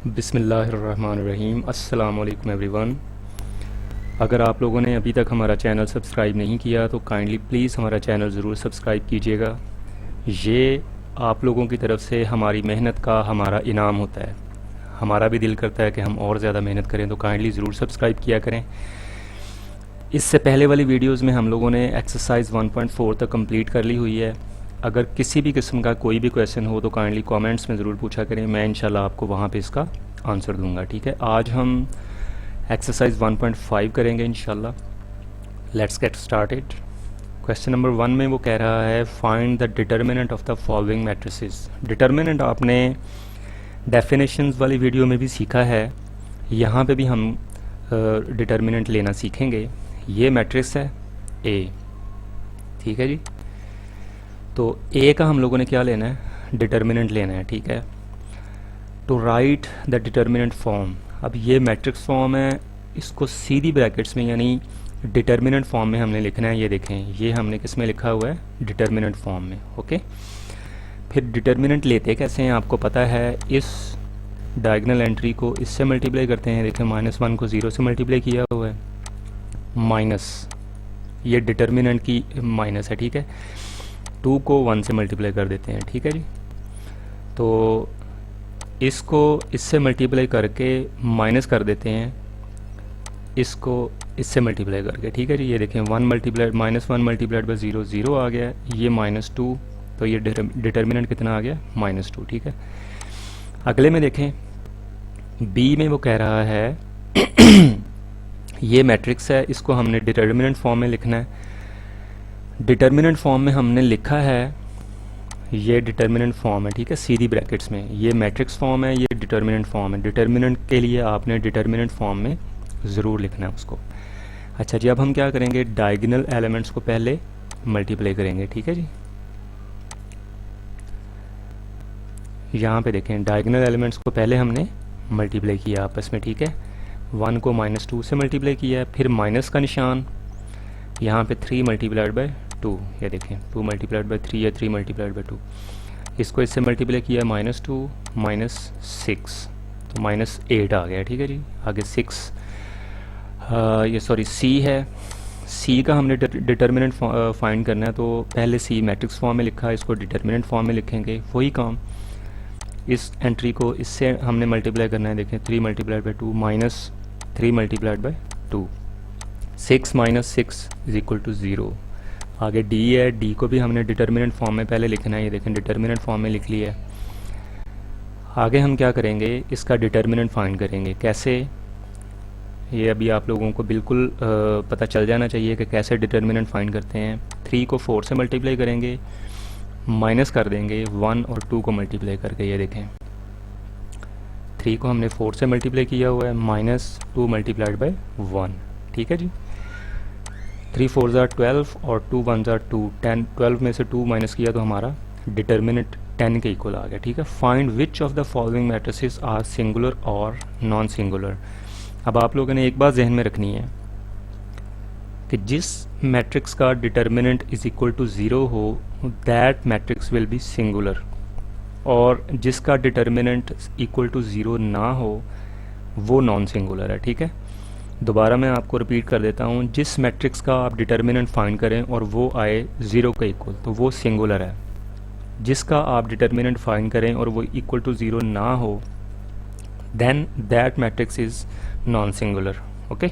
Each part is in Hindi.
बिस्मिल्लाहिर्रहमानिर्रहीम। अस्सलाम वालेकुम एवरीवन। अगर आप लोगों ने अभी तक हमारा चैनल सब्सक्राइब नहीं किया तो काइंडली प्लीज़ हमारा चैनल ज़रूर सब्सक्राइब कीजिएगा। ये आप लोगों की तरफ से हमारी मेहनत का हमारा इनाम होता है। हमारा भी दिल करता है कि हम और ज़्यादा मेहनत करें, तो काइंडली ज़रूर सब्सक्राइब किया करें। इससे पहले वाली वीडियोज़ में हम लोगों ने एक्सरसाइज 1.4 तक कंप्लीट कर ली हुई है। अगर किसी भी किस्म का कोई भी क्वेश्चन हो तो काइंडली कमेंट्स में ज़रूर पूछा करें, मैं इंशाल्लाह आपको वहाँ पे इसका आंसर दूंगा। ठीक है, आज हम एक्सरसाइज 1.5 करेंगे इंशाल्लाह। Let's get started. Question number 1 में वो कह रहा है find the determinant of the following matrices. Determinant आपने डेफिनेशंस वाली वीडियो में भी सीखा है, यहाँ पे भी हम डिटर्मिनेंट लेना सीखेंगे। ये मैट्रिक्स है ए, ठीक है जी। तो ए का हम लोगों ने क्या लेना है, डिटर्मिनेंट लेना है। ठीक है, to write the determinant form. अब ये मैट्रिक्स फॉर्म है, इसको सीधी ब्रैकेट्स में यानी डिटर्मिनेंट फॉर्म में हमने लिखना है। ये देखें, ये हमने किस में लिखा हुआ है, डिटर्मिनेंट फॉर्म में। ओके, फिर डिटर्मिनेंट लेते कैसे हैं आपको पता है। इस डायगोनल एंट्री को इससे मल्टीप्लाई करते हैं। देखें, -1 को 0 से मल्टीप्लाई किया हुआ है, माइनस ये डिटर्मिनेंट की माइनस है। ठीक है, 2 को 1 से मल्टीप्लाई कर देते हैं। ठीक है जी, तो इसको इससे मल्टीप्लाई करके माइनस कर देते हैं, इसको इससे मल्टीप्लाई करके। ठीक है जी, ये देखें -1 मल्टीप्लाइड बाई 0 0 आ गया, ये -2, तो ये डिटर्मिनेंट कितना आ गया, -2। ठीक है, अगले में देखें बी में वो कह रहा है ये मैट्रिक्स है, इसको हमने डिटर्मिनेंट फॉर्म में लिखना है। डिटर्मिनेंट फॉर्म में हमने लिखा है, ये डिटर्मिनेंट फॉर्म है। ठीक है, सीधी ब्रैकेट्स में ये मैट्रिक्स फॉर्म है, ये डिटर्मिनेंट फॉर्म है। डिटर्मिनेंट के लिए आपने डिटर्मिनेंट फॉर्म में ज़रूर लिखना है उसको। अच्छा जी, अब हम क्या करेंगे, डायगोनल एलिमेंट्स को पहले मल्टीप्लाई करेंगे। ठीक है जी, यहाँ पे देखें डायगोनल एलिमेंट्स को पहले हमने मल्टीप्लाई किया आपस में। ठीक है, 1 को -2 से मल्टीप्लाई किया है, फिर माइनस का निशान, यहाँ पे 3 मल्टीप्लाइड बाई 2, ये देखें 2 मल्टीप्लाइड बाई 3 या 3 मल्टीप्लाइड बाई 2, इसको इससे मल्टीप्लाई किया -2 -6, तो -8 आ गया। ठीक है जी, आगे 6 ये सॉरी सी है, सी का हमने डिटर्मिनेंट फाइंड करना है, तो पहले सी मैट्रिक्स फॉर्म में लिखा है, इसको डिटर्मिनेंट फॉर्म में लिखेंगे। वही काम, इस एंट्री को इससे हमने मल्टीप्लाई करना है। देखें 3 मल्टीप्लाइड बाई 2 -3 मल्टीप्लाइड बाई 2, 6 - 6 = 0। आगे डी है, डी को भी हमने डिटर्मिनेंट फॉर्म में पहले लिखना है। ये देखें डिटर्मिनेंट फॉर्म में लिख लिया है। आगे हम क्या करेंगे, इसका डिटर्मिनेंट फाइंड करेंगे। कैसे, ये अभी आप लोगों को बिल्कुल पता चल जाना चाहिए कि कैसे डिटर्मिनेंट फाइंड करते हैं। 3 को 4 से मल्टीप्लाई करेंगे, माइनस कर देंगे 1 और 2 को मल्टीप्लाई करके। ये देखें 3 को हमने 4 से मल्टीप्लाई किया हुआ है, -2 मल्टीप्लाइड बाई 1। ठीक है जी, 3 4 ज़ा 12 और 2 1 ज़ा 2, 10। 12 में से 2 माइनस किया तो हमारा डिटर्मिनेंट 10 के इक्वल आ गया। ठीक है, find which of the following matrices are singular और नॉन सिंगुलर। अब आप लोगों ने एक बात जहन में रखनी है कि जिस मैट्रिक्स का डिटर्मिनेंट = 0 हो that matrix will be singular, और जिसका डिटर्मिनेंट =0 ना हो वो नॉन सिंगुलर है। ठीक है, दोबारा मैं आपको रिपीट कर देता हूँ, जिस मैट्रिक्स का आप डिटर्मिनेंट फाइंड करें और वो आए 0 के इक्वल तो वो सिंगुलर है। जिसका आप डिटर्मिनेंट फाइंड करें और वो =0 ना हो then that matrix is non singular. Okay,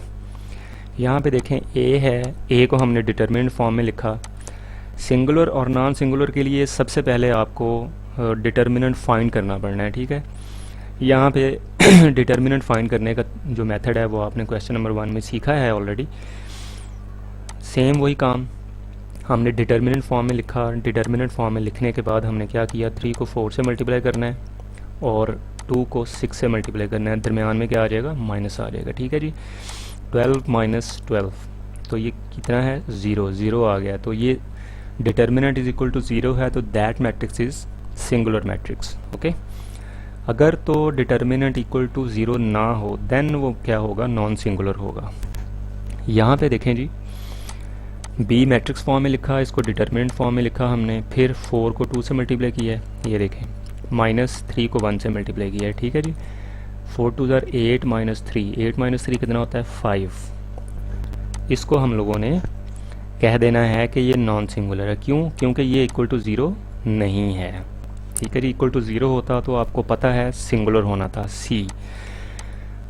यहाँ पे देखें ए है, ए को हमने डिटर्मिनेंट फॉर्म में लिखा। सिंगुलर और नॉन सिंगुलर के लिए सबसे पहले आपको डिटर्मिनेंट फाइंड करना पड़ना है। ठीक है, यहाँ पे डिटर्मिनेंट फाइंड करने का जो मेथड है वो आपने क्वेश्चन नंबर 1 में सीखा है ऑलरेडी। सेम वही काम, हमने डिटर्मिनेंट फॉर्म में लिखा। डिटर्मिनेंट फॉर्म में लिखने के बाद हमने क्या किया, 3 को 4 से मल्टीप्लाई करना है और 2 को 6 से मल्टीप्लाई करना है। दरमियान में क्या आ जाएगा, माइनस आ जाएगा। ठीक है जी, 12 - 12, तो ये कितना है, 0 0 आ गया। तो ये डिटर्मिनेंट =0 है, तो that matrix is singular matrix. Okay, अगर तो डिटर्मिनेंट =0 ना हो देन वो क्या होगा, नॉन सिंगुलर होगा। यहाँ पे देखें जी, बी मैट्रिक्स फॉर्म में लिखा, इसको डिटर्मिनेंट फॉर्म में लिखा हमने, फिर 4 को 2 से मल्टीप्लाई किया है। ये देखें -3 को 1 से मल्टीप्लाई किया है। ठीक है जी, 4 टू ज़र 8 माइनस 3, 8 माइनस 3 कितना होता है 5। इसको हम लोगों ने कह देना है कि ये नॉन सिंगुलर है। क्यों? क्योंकि ये इक्वल टू ज़ीरो नहीं है। ठीक है जी, इक्वल टू ज़ीरो होता तो आपको पता है सिंगुलर होना था।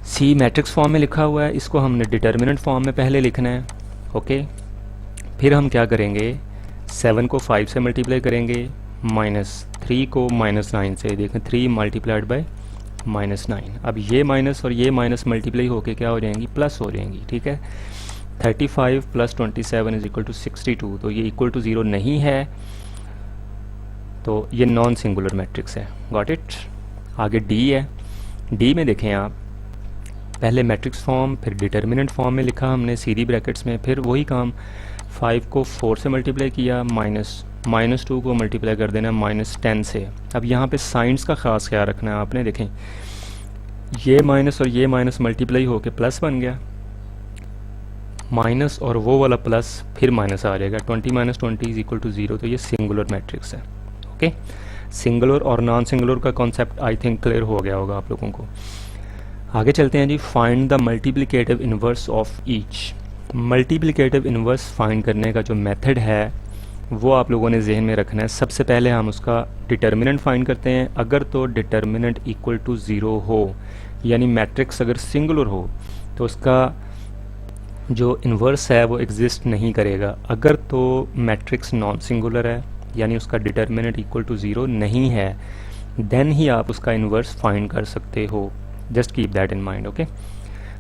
सी मैट्रिक्स फॉर्म में लिखा हुआ है, इसको हमने डिटर्मिनेंट फॉर्म में पहले लिखना है। ओके, फिर हम क्या करेंगे, 7 को 5 से मल्टीप्लाई करेंगे, -3 को -9 से। देखें 3 मल्टीप्लाइड बाय -9। अब ये माइनस और ये माइनस मल्टीप्लाई होके क्या हो जाएंगी, प्लस हो जाएंगी। ठीक है, 35 + 27 = 62। तो ये इक्वल टू ज़ीरो नहीं है, तो ये नॉन सिंगुलर मैट्रिक्स है। Got it. आगे डी है। डी में देखें आप, पहले मैट्रिक्स फॉर्म, फिर डिटर्मिनेंट फॉर्म में लिखा हमने सीधी ब्रैकेट्स में, फिर वही काम 5 को 4 से मल्टीप्लाई किया, -2 को मल्टीप्लाई कर देना -10 से। अब यहाँ पे साइंस का ख़ास ख्याल रखना है आपने। देखें ये माइनस और ये माइनस मल्टीप्लाई होके प्लस बन गया, माइनस और वो वाला प्लस फिर माइनस आ जाएगा, 20 - 20 = 0। तो ये सिंगुलर मैट्रिक्स है। ओके, सिंगुलर और नॉन सिंगुलर का कॉन्सेप्ट आई थिंक क्लियर हो गया होगा आप लोगों को। आगे चलते हैं जी, find the multiplicative inverse of each. Multiplicative inverse find करने का जो मेथड है वो आप लोगों ने जहन में रखना है। सबसे पहले हम उसका डिटर्मिनेंट फाइंड करते हैं। अगर तो डिटर्मिनेंट इक्वल टू ज़ीरो हो, यानी मैट्रिक्स अगर सिंगुलर हो, तो उसका जो इन्वर्स है वो एग्जिस्ट नहीं करेगा। अगर तो मैट्रिक्स नॉन सिंगुलर है, यानी उसका डिटर्मिनेंट इक्वल टू ज़ीरो नहीं है, देन ही आप उसका इन्वर्स फाइंड कर सकते हो। Just keep that in mind. Okay,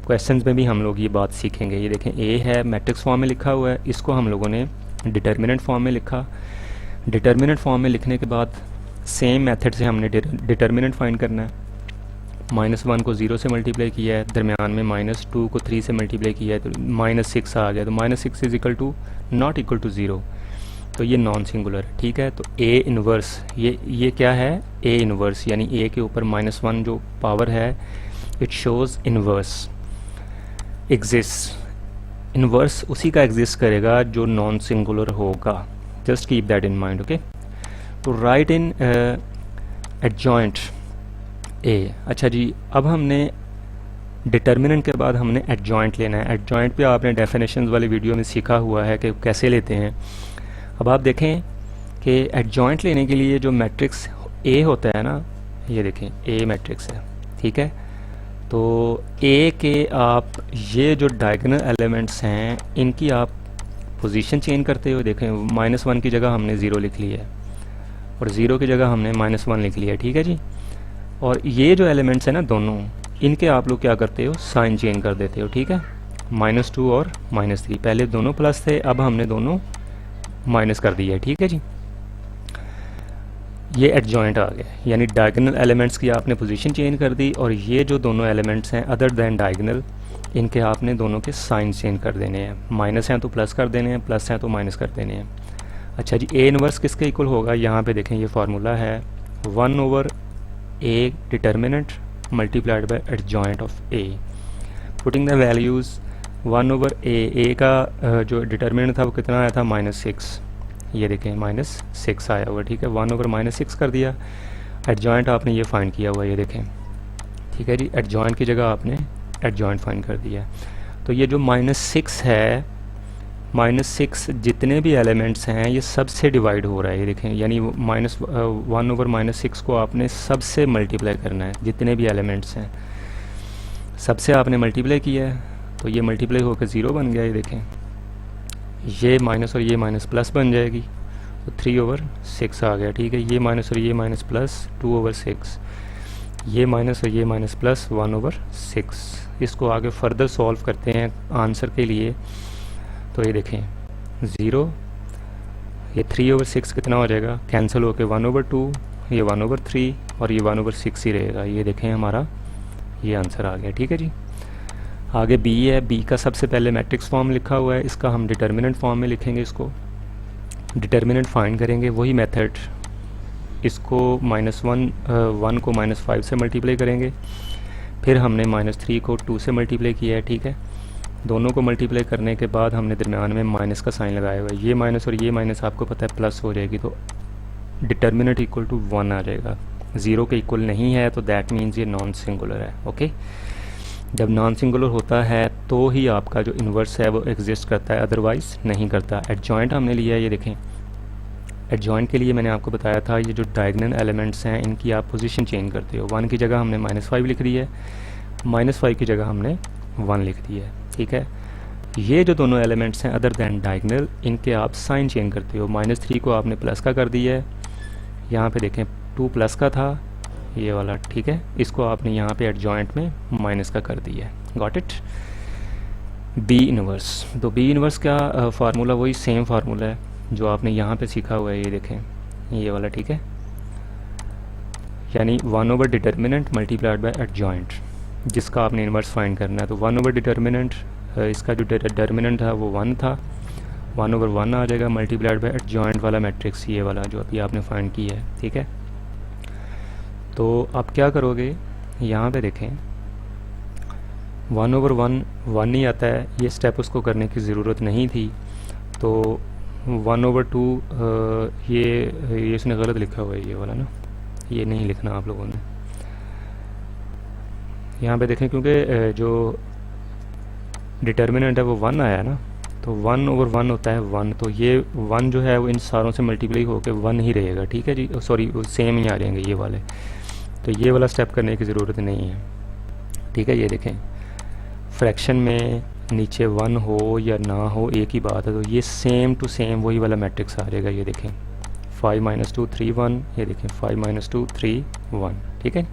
questions में भी हम लोग ये बात सीखेंगे। ये देखें ए है, मैट्रिक्स फॉर्म में लिखा हुआ है, इसको हम लोगों ने डिटर्मिनेंट फॉर्म में लिखा। डिटर्मिनेंट फॉर्म में लिखने के बाद सेम मेथड से हमने डिटर्मिनेंट फाइंड करना है। -1 को 0 से मल्टीप्लाई किया है, दरमियान में -2 को 3 से मल्टीप्लाई किया है, तो -6 आ गया। तो -6 = नॉट इक्वल टू 0, तो ये नॉन सिंगुलर है। ठीक है, तो ए इन्वर्स, ये क्या है, ए इन्वर्स, यानी ए के ऊपर -1 जो पावर है, it shows inverse exist. Inverse उसी का एग्जिस्ट करेगा जो नॉन सिंगुलर होगा। Just keep that in mind. Okay, तो राइट इन एडजॉइंट ए। अच्छा जी, अब हमने डिटर्मिनेंट के बाद हमने एडजॉइंट लेना है। एडजॉइंट पे आपने डेफिनेशंस वाली वीडियो में सीखा हुआ है कि कैसे लेते हैं। अब आप देखें कि एडजॉइंट लेने के लिए जो मैट्रिक्स ए होता है ना, ये देखें ए मैट्रिक्स है। ठीक है, तो ए के आप ये जो डायगोनल एलिमेंट्स हैं, इनकी आप पोजीशन चेंज करते हो। देखें -1 की जगह हमने 0 लिख लिया है, और 0 की जगह हमने -1 लिख लिया है। ठीक है जी, और ये जो एलिमेंट्स हैं ना दोनों, इनके आप लोग क्या करते हो, साइन चेंज कर देते हो। ठीक है, -2 और -3, पहले दोनों प्लस थे, अब हमने दोनों माइनस कर दिया है। ठीक है जी, ये एडजॉइंट आ गया, यानी डायगोनल एलिमेंट्स की आपने पोजीशन चेंज कर दी, और ये जो दोनों एलिमेंट्स हैं अदर दैन डायगोनल, इनके आपने दोनों के साइन चेंज कर देने हैं। माइनस हैं तो प्लस कर देने हैं, प्लस हैं तो माइनस कर देने हैं। अच्छा जी, ए इनवर्स किसके इक्वल होगा, यहाँ पे देखें ये फार्मूला है 1/a determinant multiplied by adjoint of A. Putting the values 1/a का जो डिटर्मिनेंट था वो कितना आया था, -6। ये देखें -6 आया हुआ। ठीक है, 1/-6 कर दिया। एडजॉइंट आपने ये फाइंड किया हुआ, ये देखें। ठीक है जी, एडजॉइंट की जगह आपने एडजॉइंट फाइंड कर दिया। तो ये जो -6 है, -6 जितने भी एलिमेंट्स हैं ये सबसे डिवाइड हो रहा है। ये देखें, यानी -1/-6 को आपने सबसे मल्टीप्लाई करना है। जितने भी एलिमेंट्स हैं सबसे आपने मल्टीप्लाई किया है, तो ये मल्टीप्लाई होकर 0 बन गया। ये देखें, ये माइनस और ये माइनस प्लस बन जाएगी, तो 3/6 आ गया। ठीक है, ये माइनस और ये माइनस प्लस 2/6, ये माइनस और ये माइनस प्लस 1/6। इसको आगे फर्दर सॉल्व करते हैं आंसर के लिए। तो ये देखें 0, ये 3/6 कितना हो जाएगा, कैंसिल होकर 1/2, ये 1/3 और ये 1/6 ही रहेगा। ये देखें हमारा ये आंसर आ गया। ठीक है जी, आगे बी है। बी का सबसे पहले मैट्रिक्स फॉर्म लिखा हुआ है, इसका हम डिटर्मिनेंट फॉर्म में लिखेंगे। इसको डिटर्मिनेंट फाइंड करेंगे, वही मेथड। इसको -1 को -5 से मल्टीप्लाई करेंगे, फिर हमने -3 को 2 से मल्टीप्लाई किया है। ठीक है, दोनों को मल्टीप्लाई करने के बाद हमने दरमियान में माइनस का साइन लगाया हुआ है। ये माइनस और ये माइनस आपको पता है प्लस हो जाएगी, तो डिटर्मिनेंट इक्वल टू 1 आ जाएगा। ज़ीरो के इक्वल नहीं है तो दैट मीन्स ये नॉन सिंगुलर है। ओके, जब नॉन सिंगुलर होता है तो ही आपका जो इन्वर्स है वो एग्जिस्ट करता है, अदरवाइज नहीं करता। एडजॉइंट हमने लिया है, ये देखें एडजॉइंट के लिए मैंने आपको बताया था ये जो डायगोनल एलिमेंट्स हैं इनकी आप पोजीशन चेंज करते हो। 1 की जगह हमने -5 लिख दी है, -5 की जगह हमने 1 लिख दी है, ठीक है। ये जो दोनों एलिमेंट्स हैं अदर दैन डायगोनल, इनके आप साइन चेंज करते हो। -3 को आपने प्लस का कर दिया है, यहाँ पे देखें 2 प्लस का था ये वाला, ठीक है, इसको आपने यहाँ पे एडजॉइंट में माइनस का कर दिया है। Got it. बी इनवर्स, तो बी इनवर्स का फार्मूला वही सेम फार्मूला है जो आपने यहाँ पे सीखा हुआ है, ये देखें ये वाला, ठीक है, यानी 1 over determinant multiplied by adjoint, जिसका आपने इनवर्स फाइंड करना है। तो 1 ओवर डिटर्मिनेंट, इसका जो डिटर्मिनेंट था वो 1 था, 1 ओवर 1 आ जाएगा मल्टीप्लाइड बाय एडजॉइंट वाला मैट्रिक्स, ये वाला जो अभी आपने फाइंड किया है, ठीक है। तो आप क्या करोगे, यहाँ पे देखें 1 ओवर 1 ही आता है, ये स्टेप उसको करने की ज़रूरत नहीं थी। तो 1 ओवर 2 ये इसने गलत लिखा हुआ है, ये वाला ना, ये नहीं लिखना आप लोगों ने। यहाँ पे देखें क्योंकि जो डिटर्मिनेंट है वो 1 आया ना, तो 1 ओवर 1 होता है 1, तो ये 1 जो है वो इन सारों से मल्टीप्लाई होकर 1 ही रहेगा, ठीक है जी, सॉरी सेम ही आ जाएंगे ये वाले। तो ये वाला स्टेप करने की ज़रूरत नहीं है, ठीक है। ये देखें फ्रैक्शन में नीचे 1 हो या ना हो एक ही बात है, तो ये सेम टू सेम वही वाला मैट्रिक्स आ जाएगा। ये देखें 5 - 2 3 1, ये देखें 5 - 2 3 1, ठीक है।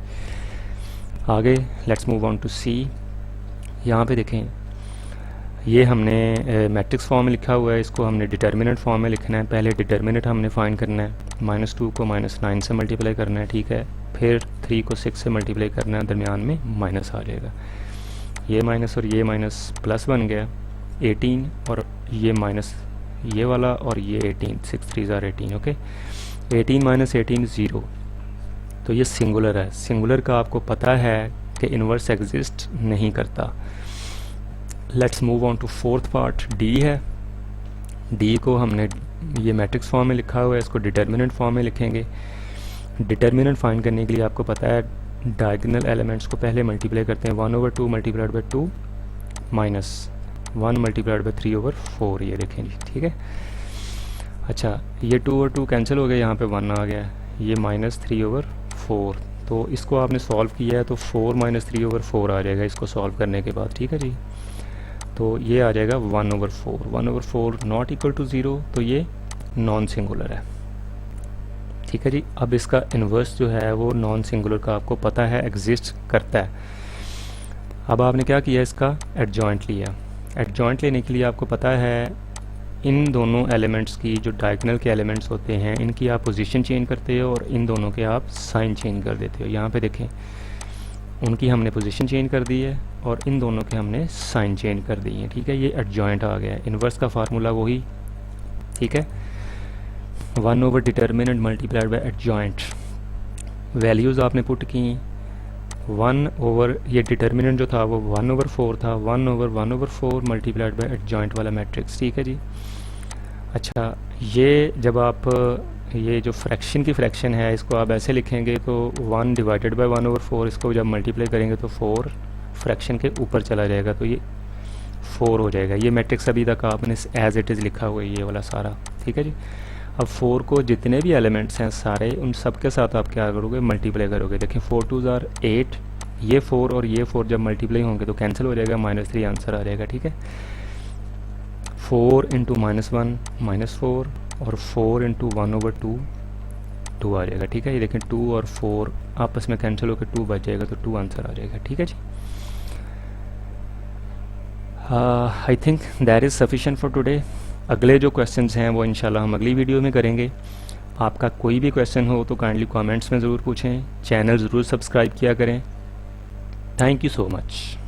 आगे लेट्स मूव ऑन टू सी। यहाँ पे देखें ये हमने मैट्रिक्स फॉर्म में लिखा हुआ है, इसको हमने डिटर्मिनेंट फॉर्म में लिखना है। पहले डिटर्मिनेंट हमने फाइंड करना है, -2 को -9 से मल्टीप्लाई करना है, ठीक है, फिर 3 को 6 से मल्टीप्लाई करना है, दरमियान में माइनस आ जाएगा। ये माइनस और ये माइनस प्लस बन गया 18, और ये माइनस ये वाला और ये 18, 6 3 ज़ार 18, ओके। 18 - 18 0, तो ये सिंगुलर है। सिंगुलर का आपको पता है कि इन्वर्स एग्जिस्ट नहीं करता। Let's move on to fourth part, D है। डी को हमने ये मैट्रिक्स फॉर्म में लिखा हुआ है, इसको डिटर्मिनेंट फॉर्म में लिखेंगे। डिटर्मिनेंट फाइंड करने के लिए आपको पता है डायगोनल एलिमेंट्स को पहले मल्टीप्लाई करते हैं, 1 over 2 multiplied by 2 minus 1 multiplied by 3 over 4, ये देखें जी, ठीक है। अच्छा ये 2 और 2 कैंसिल हो गया, यहाँ पे 1 आ गया, ये -3 ओवर 4, तो इसको आपने सॉल्व किया है तो 4 - 3 ओवर 4 आ जाएगा इसको सॉल्व करने के बाद, ठीक है जी। तो ये आ जाएगा 1 over 4, 1 over 4 not equal to 0, तो ये नॉन सिंगुलर है, ठीक है जी। अब इसका इन्वर्स जो है वो नॉन सिंगुलर का आपको पता है एग्जिस्ट करता है। अब आपने क्या किया, इसका एडजॉइंट लिया। एडजॉइंट लेने के लिए आपको पता है इन दोनों एलिमेंट्स की जो डायगोनल के एलिमेंट्स होते हैं इनकी आप पोजीशन चेंज करते हो और इन दोनों के आप साइन चेंज कर देते हो। यहाँ पे देखें उनकी हमने पोजीशन चेंज कर दी है और इन दोनों के हमने साइन चेंज कर दी है, ठीक है। ये एडजॉइंट आ गया है। इन्वर्स का फार्मूला वही, ठीक है, 1 over determinant multiplied by adjoint. Values आपने पुट की 1 ओवर, ये डिटर्मिनेंट जो था वो 1 ओवर 4 था, 1 over 1 over 4 multiplied by adjoint वाला मैट्रिक्स, ठीक है जी। अच्छा ये जब आप ये जो फ्रैक्शन की फ्रैक्शन है इसको आप ऐसे लिखेंगे तो 1 डिवाइडेड बाय 1 ओवर 4, इसको जब मल्टीप्लाई करेंगे तो 4 फ्रैक्शन के ऊपर चला जाएगा, तो ये 4 हो जाएगा। ये मैट्रिक्स अभी तक आपने एज इट इज़ लिखा हुआ है ये वाला सारा, ठीक है जी। अब 4 को जितने भी एलिमेंट्स हैं सारे उन सब के साथ आप क्या करोगे, मल्टीप्लाई करोगे। देखिए 4 2 ज़ार 8, ये 4 और ये 4 जब मल्टीप्लाई होंगे तो कैंसिल हो जाएगा, -3 आंसर आ जाएगा, ठीक है। 4 × -1 -4 और 4 × 1 ओवर 2 2 आ जाएगा, ठीक है। ये देखें 2 और 4 आपस में कैंसिल होकर 2 बच जाएगा, तो 2 आंसर आ जाएगा, ठीक है जी। I think that is sufficient for today. अगले जो क्वेश्चंस हैं वो इंशाल्लाह हम अगली वीडियो में करेंगे। आपका कोई भी क्वेश्चन हो तो काइंडली कमेंट्स में ज़रूर पूछें, चैनल ज़रूर सब्सक्राइब किया करें। Thank you so much.